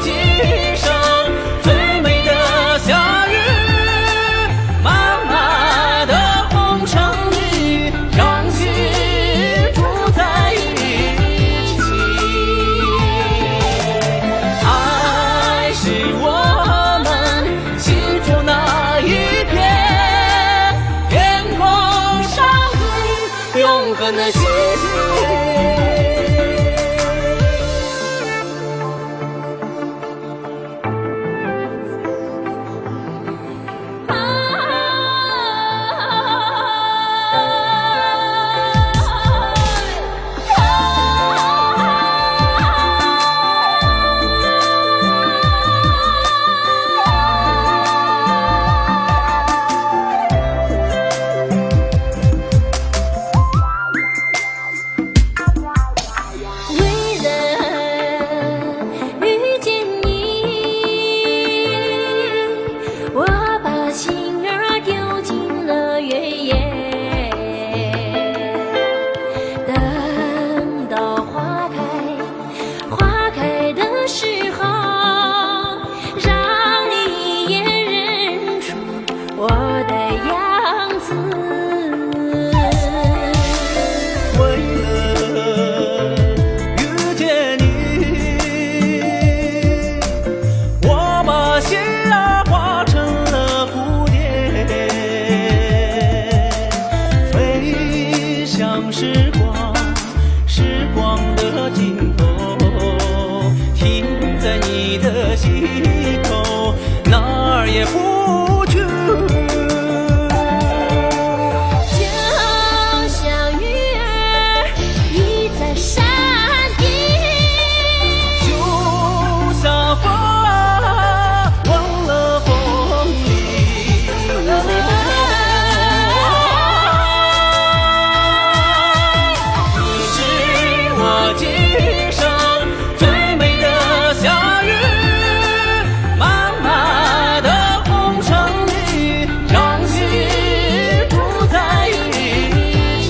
今生最美的夏日，漫漫的红尘里，让心住在一起。爱是我们心中那一片天空上最永恒的星星。时光的尽头，停在你的心口，哪儿也不去。就像鱼儿依在山顶，就像风儿忘了风铃。我今生最美的夏日，漫漫的红尘里，让心住在一起。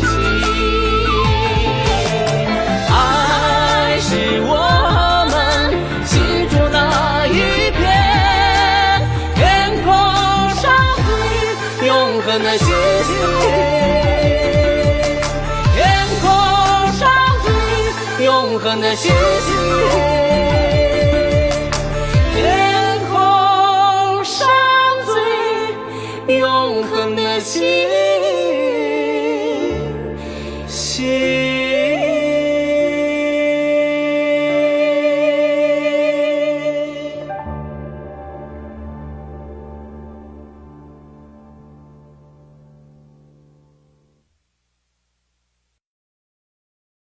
爱是我们心中那一片天空上最永恒的星星。永恒的星星，天空上最永恒的星星。